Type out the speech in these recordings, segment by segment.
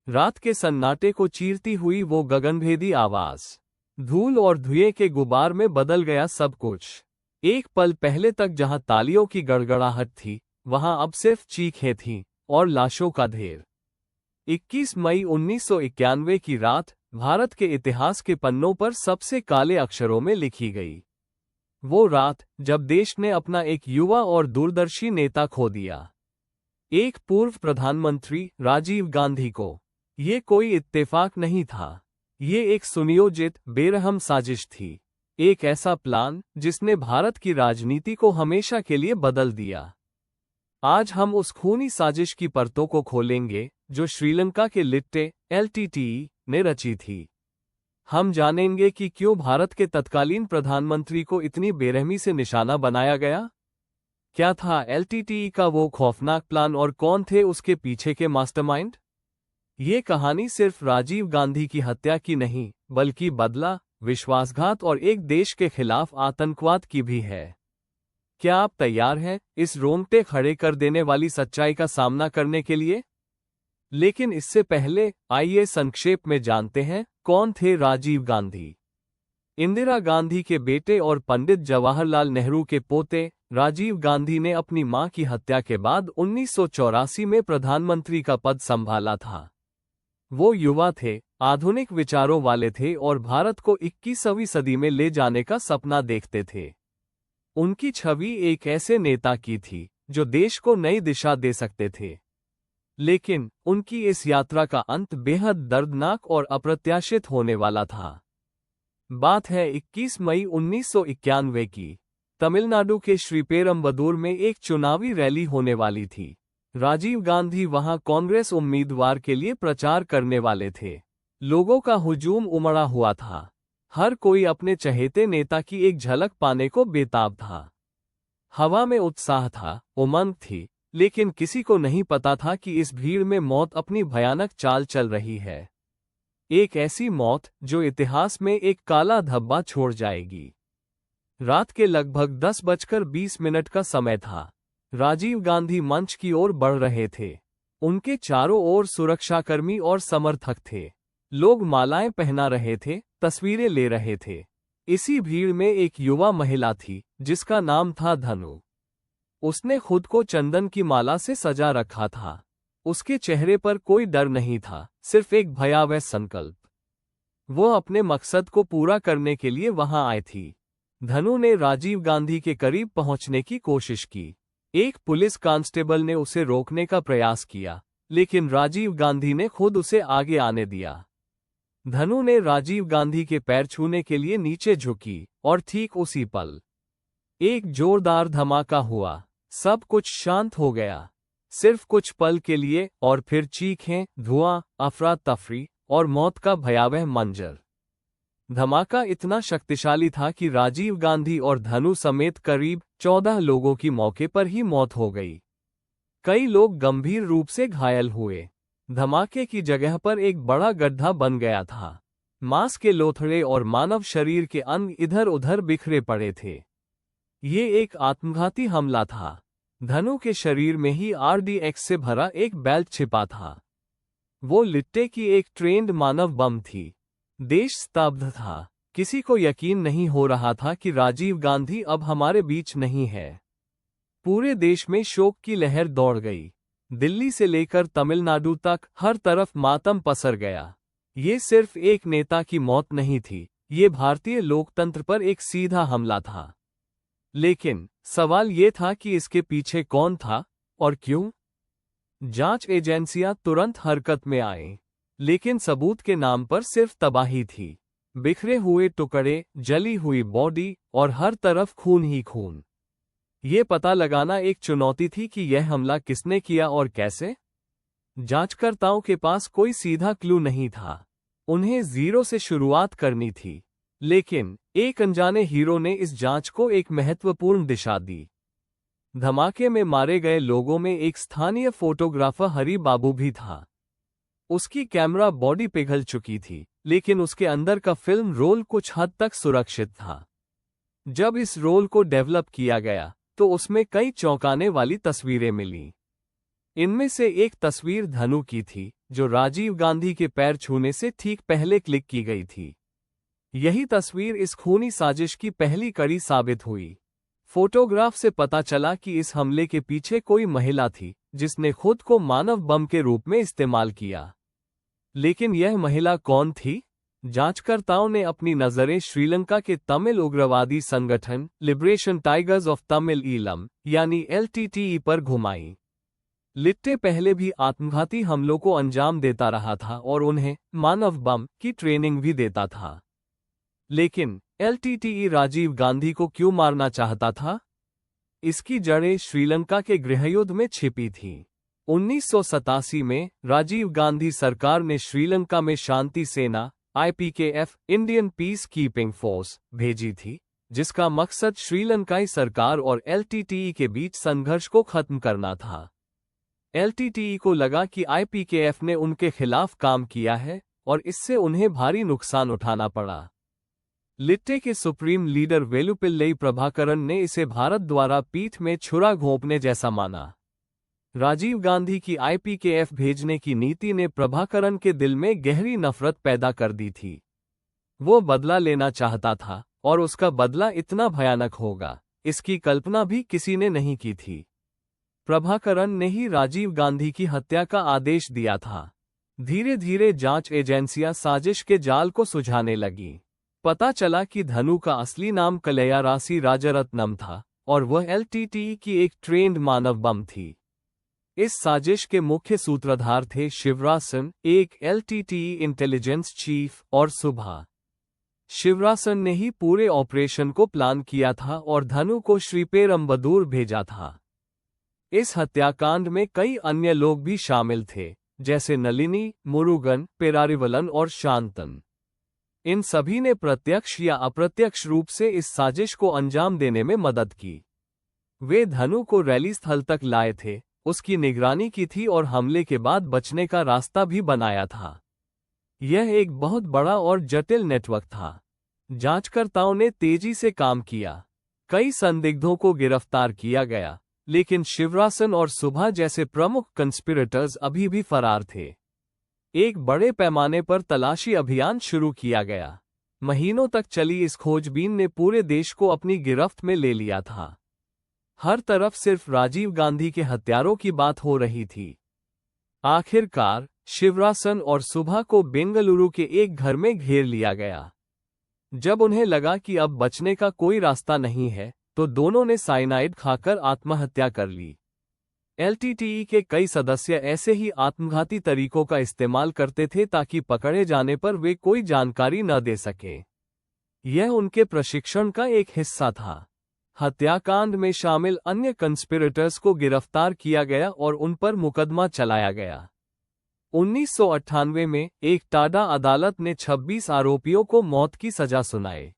रात के सन्नाटे को चीरती हुई वो गगनभेदी आवाज। धूल और धुएं के गुबार में बदल गया सब कुछ। एक पल पहले तक जहां तालियों की गड़गड़ाहट थी, वहां अब सिर्फ चीखें थीं और लाशों का ढेर। 21 मई 1991 की रात भारत के इतिहास के पन्नों पर सबसे काले अक्षरों में लिखी गई। वो रात जब देश ने अपना एक युवा और दूरदर्शी नेता खो दिया, एक पूर्व प्रधानमंत्री राजीव गांधी को। ये कोई इत्तेफाक नहीं था, ये एक सुनियोजित बेरहम साजिश थी, एक ऐसा प्लान जिसने भारत की राजनीति को हमेशा के लिए बदल दिया। आज हम उस खूनी साजिश की परतों को खोलेंगे जो श्रीलंका के लिट्टे LTTE ने रची थी। हम जानेंगे कि क्यों भारत के तत्कालीन प्रधानमंत्री को इतनी बेरहमी से निशाना बनाया गया। क्या था LTTE का वो खौफनाक प्लान और कौन थे उसके पीछे के मास्टरमाइंड? ये कहानी सिर्फ राजीव गांधी की हत्या की नहीं, बल्कि बदला, विश्वासघात और एक देश के खिलाफ आतंकवाद की भी है। क्या आप तैयार हैं इस रोंगटे खड़े कर देने वाली सच्चाई का सामना करने के लिए? लेकिन इससे पहले आइए संक्षेप में जानते हैं कौन थे राजीव गांधी। इंदिरा गांधी के बेटे और पंडित जवाहरलाल नेहरू के पोते राजीव गांधी ने अपनी मां की हत्या के बाद 1984 में प्रधानमंत्री का पद संभाला था। वो युवा थे, आधुनिक विचारों वाले थे और भारत को 21वीं सदी में ले जाने का सपना देखते थे। उनकी छवि एक ऐसे नेता की थी जो देश को नई दिशा दे सकते थे। लेकिन उनकी इस यात्रा का अंत बेहद दर्दनाक और अप्रत्याशित होने वाला था। बात है 21 मई 1991 की। तमिलनाडु के श्रीपेरम्बदूर में एक चुनावी रैली होने वाली थी। राजीव गांधी वहां कांग्रेस उम्मीदवार के लिए प्रचार करने वाले थे। लोगों का हुजूम उमड़ा हुआ था। हर कोई अपने चहेते नेता की एक झलक पाने को बेताब था। हवा में उत्साह था, उमंग थी, लेकिन किसी को नहीं पता था कि इस भीड़ में मौत अपनी भयानक चाल चल रही है। एक ऐसी मौत जो इतिहास में एक काला धब्बा छोड़ जाएगी। रात के लगभग 10:20 का समय था। राजीव गांधी मंच की ओर बढ़ रहे थे। उनके चारों ओर सुरक्षाकर्मी और समर्थक थे। लोग मालाएं पहना रहे थे, तस्वीरें ले रहे थे। इसी भीड़ में एक युवा महिला थी जिसका नाम था धनु। उसने खुद को चंदन की माला से सजा रखा था। उसके चेहरे पर कोई डर नहीं था, सिर्फ एक भयावह संकल्प। वो अपने मकसद को पूरा करने के लिए वहां आई थी। धनु ने राजीव गांधी के करीब पहुंचने की कोशिश की। एक पुलिस कांस्टेबल ने उसे रोकने का प्रयास किया, लेकिन राजीव गांधी ने खुद उसे आगे आने दिया। धनु ने राजीव गांधी के पैर छूने के लिए नीचे झुकी और ठीक उसी पल एक जोरदार धमाका हुआ। सब कुछ शांत हो गया, सिर्फ कुछ पल के लिए, और फिर चीखें, धुआं, अफरा तफरी और मौत का भयावह मंजर। धमाका इतना शक्तिशाली था कि राजीव गांधी और धनु समेत करीब 14 लोगों की मौके पर ही मौत हो गई। कई लोग गंभीर रूप से घायल हुए। धमाके की जगह पर एक बड़ा गड्ढा बन गया था। मांस के लोथड़े और मानव शरीर के अंग इधर उधर बिखरे पड़े थे। ये एक आत्मघाती हमला था। धनु के शरीर में ही RDX से भरा एक बेल्ट छिपा था। वो लिट्टे की एक ट्रेंड मानव बम थी। देश स्तब्ध था। किसी को यकीन नहीं हो रहा था कि राजीव गांधी अब हमारे बीच नहीं है। पूरे देश में शोक की लहर दौड़ गई। दिल्ली से लेकर तमिलनाडु तक हर तरफ मातम पसर गया। ये सिर्फ एक नेता की मौत नहीं थी, ये भारतीय लोकतंत्र पर एक सीधा हमला था। लेकिन सवाल ये था कि इसके पीछे कौन था और क्यों? जांच एजेंसियां तुरंत हरकत में आईं, लेकिन सबूत के नाम पर सिर्फ तबाही थी। बिखरे हुए टुकड़े, जली हुई बॉडी और हर तरफ खून ही खून। ये पता लगाना एक चुनौती थी कि यह हमला किसने किया और कैसे। जांचकर्ताओं के पास कोई सीधा क्लू नहीं था। उन्हें जीरो से शुरुआत करनी थी। लेकिन एक अनजाने हीरो ने इस जांच को एक महत्वपूर्ण दिशा दी। धमाके में मारे गए लोगों में एक स्थानीय फोटोग्राफर हरि बाबू भी था। उसकी कैमरा बॉडी पिघल चुकी थी, लेकिन उसके अंदर का फिल्म रोल कुछ हद तक सुरक्षित था। जब इस रोल को डेवलप किया गया तो उसमें कई चौंकाने वाली तस्वीरें मिलीं। इनमें से एक तस्वीर धनु की थी, जो राजीव गांधी के पैर छूने से ठीक पहले क्लिक की गई थी। यही तस्वीर इस खूनी साजिश की पहली कड़ी साबित हुई। फोटोग्राफ से पता चला कि इस हमले के पीछे कोई महिला थी, जिसने खुद को मानव बम के रूप में इस्तेमाल किया। लेकिन यह महिला कौन थी? जांचकर्ताओं ने अपनी नजरें श्रीलंका के तमिल उग्रवादी संगठन liberation tigers of Tamil Eelam यानी LTTE पर घुमाई। लिट्टे पहले भी आत्मघाती हमलों को अंजाम देता रहा था और उन्हें मानव बम की ट्रेनिंग भी देता था। लेकिन LTTE राजीव गांधी को क्यों मारना चाहता था? इसकी जड़ें श्रीलंका के गृहयुद्ध में छिपी थीं। 1987 में राजीव गांधी सरकार ने श्रीलंका में शांति सेना IPKF Indian peace keeping force भेजी थी, जिसका मकसद श्रीलंकाई सरकार और LTTE के बीच संघर्ष को खत्म करना था। LTTE को लगा कि IPKF ने उनके खिलाफ काम किया है और इससे उन्हें भारी नुकसान उठाना पड़ा। लिट्टे के सुप्रीम लीडर वेलुपिल्लई प्रभाकरन ने इसे भारत द्वारा पीठ में छुरा घोंपने जैसा माना। राजीव गांधी की IPKF भेजने की नीति ने प्रभाकरन के दिल में गहरी नफरत पैदा कर दी थी। वो बदला लेना चाहता था और उसका बदला इतना भयानक होगा, इसकी कल्पना भी किसी ने नहीं की थी। प्रभाकरन ने ही राजीव गांधी की हत्या का आदेश दिया था। धीरे धीरे जांच एजेंसियां साजिश के जाल को सुझाने लगीं। पता चला कि धनु का असली नाम कलैयारासी राजरत्नम था और वह LTTE की एक ट्रेंड मानव बम थी। इस साजिश के मुख्य सूत्रधार थे शिवरासन, एक LTTE इंटेलिजेंस चीफ, और सुभा। शिवरासन ने ही पूरे ऑपरेशन को प्लान किया था और धनु को श्रीपेरम्बदूर भेजा था। इस हत्याकांड में कई अन्य लोग भी शामिल थे, जैसे नलिनी, मुरुगन, पेरारिवलन और शांतन। इन सभी ने प्रत्यक्ष या अप्रत्यक्ष रूप से इस साजिश को अंजाम देने में मदद की। वे धनु को रैली स्थल तक लाए थे, उसकी निगरानी की थी और हमले के बाद बचने का रास्ता भी बनाया था। यह एक बहुत बड़ा और जटिल नेटवर्क था। जांचकर्ताओं ने तेजी से काम किया। कई संदिग्धों को गिरफ्तार किया गया, लेकिन शिवरासन और सुभा जैसे प्रमुख कंस्पिरेटर्स अभी भी फरार थे। एक बड़े पैमाने पर तलाशी अभियान शुरू किया गया। महीनों तक चली इस खोजबीन ने पूरे देश को अपनी गिरफ्त में ले लिया था। हर तरफ सिर्फ राजीव गांधी के हत्यारों की बात हो रही थी। आखिरकार शिवरासन और सुभा को बेंगलुरु के एक घर में घेर लिया गया। जब उन्हें लगा कि अब बचने का कोई रास्ता नहीं है, तो दोनों ने साइनाइड खाकर आत्महत्या कर ली। LTTE के कई सदस्य ऐसे ही आत्मघाती तरीकों का इस्तेमाल करते थे ताकि पकड़े जाने पर वे कोई जानकारी न दे सके। यह उनके प्रशिक्षण का एक हिस्सा था। हत्याकांड में शामिल अन्य कंस्पिरेटर्स को गिरफ्तार किया गया और उन पर मुकदमा चलाया गया। 1998 में एक टाडा अदालत ने 26 आरोपियों को मौत की सजा सुनाई।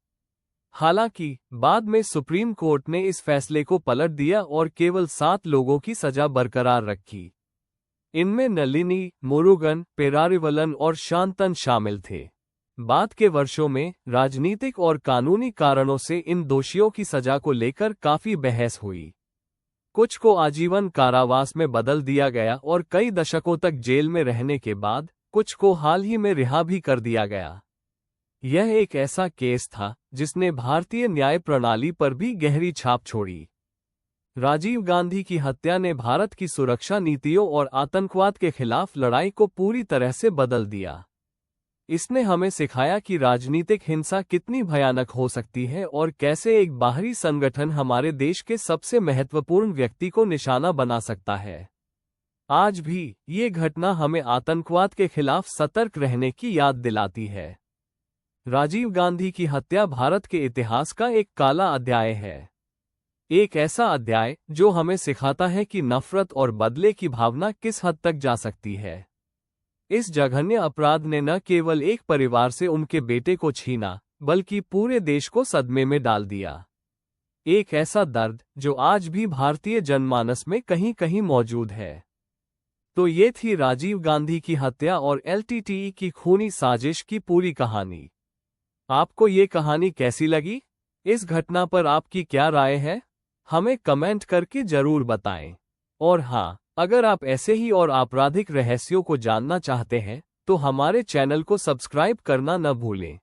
हालांकि बाद में सुप्रीम कोर्ट ने इस फैसले को पलट दिया और केवल 7 लोगों की सजा बरकरार रखी। इनमें नलिनी, मुरुगन, पेरारिवलन और शांतन शामिल थे। बाद के वर्षों में राजनीतिक और कानूनी कारणों से इन दोषियों की सजा को लेकर काफी बहस हुई। कुछ को आजीवन कारावास में बदल दिया गया और कई दशकों तक जेल में रहने के बाद कुछ को हाल ही में रिहा भी कर दिया गया। यह एक ऐसा केस था जिसने भारतीय न्याय प्रणाली पर भी गहरी छाप छोड़ी। राजीव गांधी की हत्या ने भारत की सुरक्षा नीतियों और आतंकवाद के खिलाफ लड़ाई को पूरी तरह से बदल दिया। इसने हमें सिखाया कि राजनीतिक हिंसा कितनी भयानक हो सकती है और कैसे एक बाहरी संगठन हमारे देश के सबसे महत्वपूर्ण व्यक्ति को निशाना बना सकता है। आज भी ये घटना हमें आतंकवाद के खिलाफ सतर्क रहने की याद दिलाती है। राजीव गांधी की हत्या भारत के इतिहास का एक काला अध्याय है। एक ऐसा अध्याय जो हमें सिखाता है कि नफरत और बदले की भावना किस हद तक जा सकती है। इस जघन्य अपराध ने न केवल एक परिवार से उनके बेटे को छीना, बल्कि पूरे देश को सदमे में डाल दिया। एक ऐसा दर्द जो आज भी भारतीय जनमानस में कहीं कहीं मौजूद है। तो ये थी राजीव गांधी की हत्या और LTTE की खूनी साजिश की पूरी कहानी। आपको ये कहानी कैसी लगी? इस घटना पर आपकी क्या राय है? हमें कमेंट करके जरूर बताएं। और हाँ, अगर आप ऐसे ही और आपराधिक रहस्यों को जानना चाहते हैं तो हमारे चैनल को सब्सक्राइब करना न भूलें।